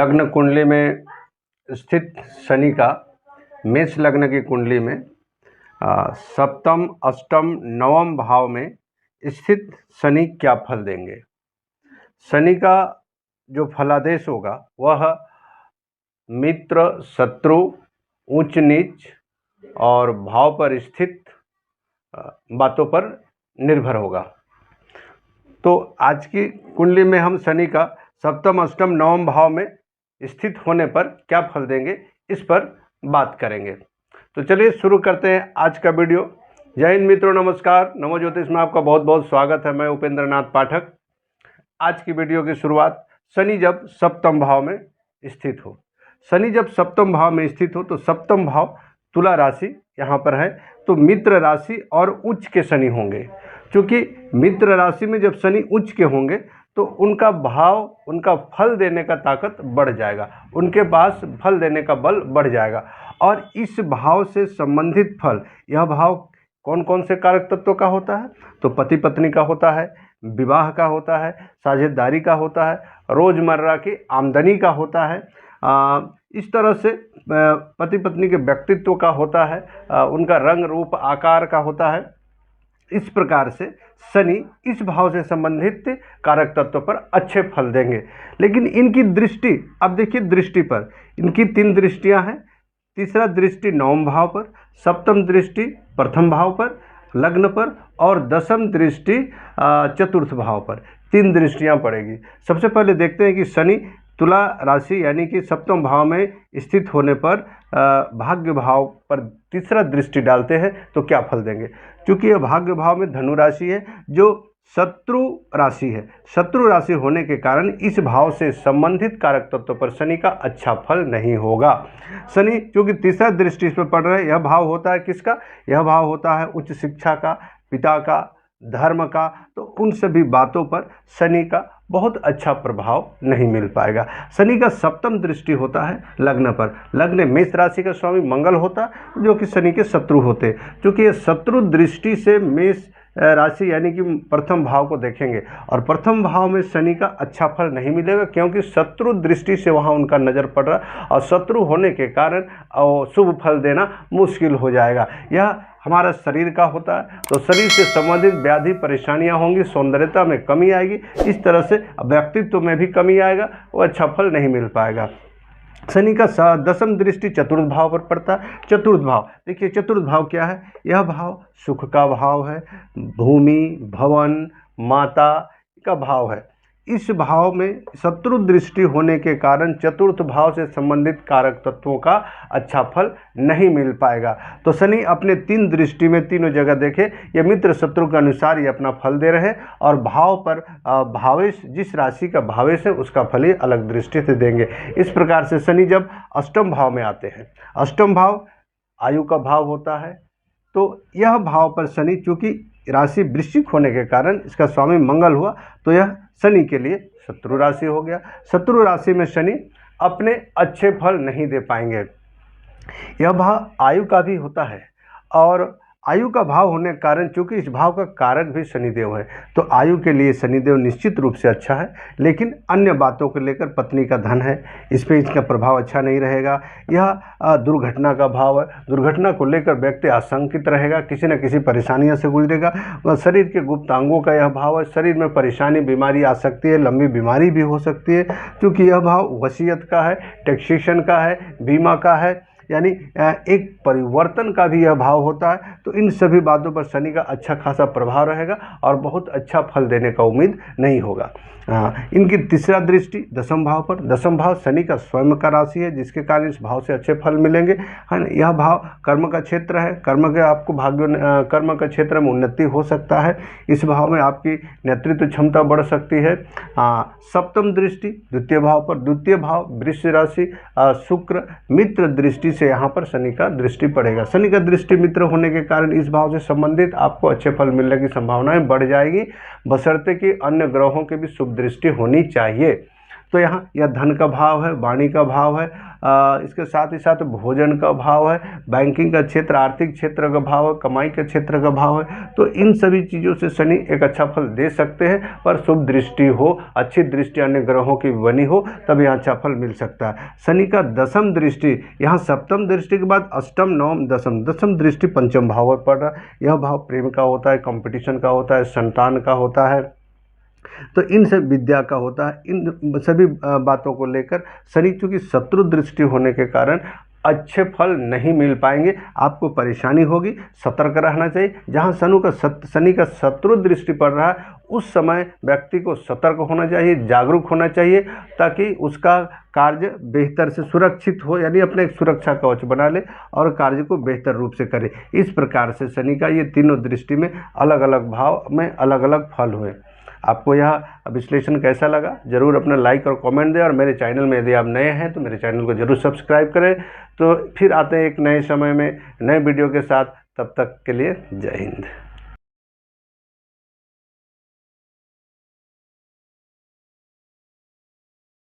लग्न कुंडली में स्थित शनि का मेष लग्न की कुंडली में सप्तम, अष्टम, नवम भाव में स्थित शनि क्या फल देंगे। शनि का जो फलादेश होगा वह मित्र, शत्रु, उच्च नीच और भाव पर स्थित बातों पर निर्भर होगा। तो आज की कुंडली में हम शनि का सप्तम, अष्टम, नवम भाव में स्थित होने पर क्या फल देंगे, इस पर बात करेंगे। तो चलिए शुरू करते हैं आज का वीडियो। जय हिंद मित्रों, नमस्कार। नमो ज्योतिष में आपका बहुत बहुत स्वागत है। मैं उपेंद्र नाथ पाठक। आज की वीडियो की शुरुआत शनि जब सप्तम भाव में स्थित हो। शनि जब सप्तम भाव में स्थित हो तो सप्तम भाव तुला राशि यहाँ पर है, तो मित्र राशि और उच्च के शनि होंगे। क्योंकि मित्र राशि में जब शनि उच्च के होंगे तो उनका भाव, उनका फल देने का ताकत बढ़ जाएगा, उनके पास फल देने का बल बढ़ जाएगा। और इस भाव से संबंधित फल, यह भाव कौन कौन से कारक तत्वों का होता है, तो पति पत्नी का होता है, विवाह का होता है, साझेदारी का होता है, रोजमर्रा की आमदनी का होता है, इस तरह से पति पत्नी के व्यक्तित्व का होता है, उनका रंग रूप आकार का होता है। इस प्रकार से शनि इस भाव से संबंधित कारक तत्व पर अच्छे फल देंगे। लेकिन इनकी दृष्टि, अब देखिए दृष्टि पर, इनकी 3 दृष्टियां हैं। तीसरा दृष्टि नवम भाव पर, सप्तम दृष्टि प्रथम भाव पर, लग्न पर, और दशम दृष्टि चतुर्थ भाव पर। 3 दृष्टियां पड़ेगी। सबसे पहले देखते हैं कि शनि तुला राशि यानी कि सप्तम भाव में स्थित होने पर भाग्य भाव पर तीसरा दृष्टि डालते हैं तो क्या फल देंगे। क्योंकि यह भाग्य भाव में धनु राशि है जो शत्रु राशि है। शत्रु राशि होने के कारण इस भाव से संबंधित कारक तत्व पर शनि का अच्छा फल नहीं होगा। शनि क्योंकि तीसरा दृष्टि इस पर पड़ रहा है, यह भाव होता है किसका, यह भाव होता है उच्च शिक्षा का, पिता का, धर्म का। तो उन सभी बातों पर शनि का बहुत अच्छा प्रभाव नहीं मिल पाएगा। शनि का सप्तम दृष्टि होता है लग्न पर। लग्न मेष राशि का स्वामी मंगल होता है जो कि शनि के शत्रु होते। क्योंकि ये शत्रु दृष्टि से मेष राशि यानी कि प्रथम भाव को देखेंगे और प्रथम भाव में शनि का अच्छा फल नहीं मिलेगा, क्योंकि शत्रु दृष्टि से वहाँ उनका नज़र पड़ रहा है और शत्रु होने के कारण शुभ फल देना मुश्किल हो जाएगा। यह हमारा शरीर का होता है, तो शरीर से संबंधित व्याधि परेशानियां होंगी, सौंदर्यता में कमी आएगी, इस तरह से व्यक्तित्व में भी कमी आएगा, वो अच्छा फल नहीं मिल पाएगा। शनि का दशम दृष्टि चतुर्थ भाव पर पड़ता है। चतुर्थ भाव देखिए, चतुर्थ भाव क्या है, यह भाव सुख का भाव है, भूमि, भवन, माता का भाव है। इस भाव में शत्रु दृष्टि होने के कारण चतुर्थ भाव से संबंधित कारक तत्वों का अच्छा फल नहीं मिल पाएगा। तो शनि अपने 3 दृष्टि में तीनों जगह देखे, ये मित्र शत्रु के अनुसार ये अपना फल दे रहे हैं और भाव पर भावेश, जिस राशि का भावेश है उसका फल ही अलग दृष्टि से देंगे। इस प्रकार से शनि जब अष्टम भाव में आते हैं, अष्टम भाव आयु का भाव होता है, तो यह भाव पर शनि, चूँकि राशि वृश्चिक होने के कारण इसका स्वामी मंगल हुआ, तो यह शनि के लिए शत्रु राशि हो गया। शत्रु राशि में शनि अपने अच्छे फल नहीं दे पाएंगे। यह भाव आयु का भी होता है और आयु का भाव होने के कारण, चूंकि इस भाव का कारक भी शनिदेव है, तो आयु के लिए शनिदेव निश्चित रूप से अच्छा है। लेकिन अन्य बातों को लेकर, पत्नी का धन है, इस पर इसका प्रभाव अच्छा नहीं रहेगा। यह दुर्घटना का भाव है, दुर्घटना को लेकर व्यक्ति आशंकित रहेगा, किसी न किसी परेशानियों से गुजरेगा। शरीर के गुप्त अंगों का यह भाव है, शरीर में परेशानी, बीमारी आ सकती है, लंबी बीमारी भी हो सकती है। क्योंकि यह भाव वसीयत का है, टैक्सेशन का है, बीमा का है, यानी एक परिवर्तन का भी यह भाव होता है। तो इन सभी बातों पर शनि का अच्छा खासा प्रभाव रहेगा और बहुत अच्छा फल देने का उम्मीद नहीं होगा। इनकी तीसरा दृष्टि दशम भाव पर। दशम भाव शनि का स्वयं का राशि है, जिसके कारण इस भाव से अच्छे फल मिलेंगे, है ना। यह भाव कर्म का क्षेत्र है, कर्म के आपको कर्म का क्षेत्र में उन्नति हो सकता है। इस भाव में आपकी नेतृत्व क्षमता बढ़ सकती है। सप्तम दृष्टि द्वितीय भाव पर। द्वितीय भाव वृश्चिक राशि, शुक्र मित्र दृष्टि से यहाँ पर शनि का दृष्टि पड़ेगा। शनि का दृष्टि मित्र होने के कारण इस भाव से संबंधित आपको अच्छे फल मिलने की संभावनाएं बढ़ जाएगी, बशर्ते कि अन्य ग्रहों की भी शुभ दृष्टि होनी चाहिए। तो यहाँ यह धन का भाव है, वाणी का भाव है, इसके साथ ही साथ भोजन का भाव है, बैंकिंग का क्षेत्र, आर्थिक क्षेत्र का भाव है, कमाई के क्षेत्र का भाव है। तो इन सभी चीज़ों से शनि एक अच्छा फल दे सकते हैं, पर शुभ दृष्टि हो, अच्छी दृष्टि अन्य ग्रहों की बनी हो, तब यहाँ अच्छा फल मिल सकता है। शनि का दसम दृष्टि, यहाँ सप्तम दृष्टि के बाद अष्टम, नवम, दसम दृष्टि पंचम भाव पर पड़ रहा है। यह भाव प्रेम का होता है, कंपटीशन का होता है, संतान का होता है, तो इन सब विद्या का होता है। इन सभी बातों को लेकर शनि चूँकि शत्रु दृष्टि होने के कारण अच्छे फल नहीं मिल पाएंगे, आपको परेशानी होगी, सतर्क रहना चाहिए। जहाँ शनि का शत्रु दृष्टि पड़ रहा है, उस समय व्यक्ति को सतर्क होना चाहिए, जागरूक होना चाहिए, ताकि उसका कार्य बेहतर से सुरक्षित हो, यानी अपने एक सुरक्षा कवच बना ले और कार्य को बेहतर रूप से करे। इस प्रकार से शनि का ये तीनों दृष्टि में अलग अलग भाव में अलग अलग फल हुए। आपको यह विश्लेषण कैसा लगा, जरूर अपना लाइक और कमेंट दें, और मेरे चैनल में यदि आप नए हैं तो मेरे चैनल को जरूर सब्सक्राइब करें। तो फिर आते हैं एक नए समय में नए वीडियो के साथ, तब तक के लिए जय हिंद।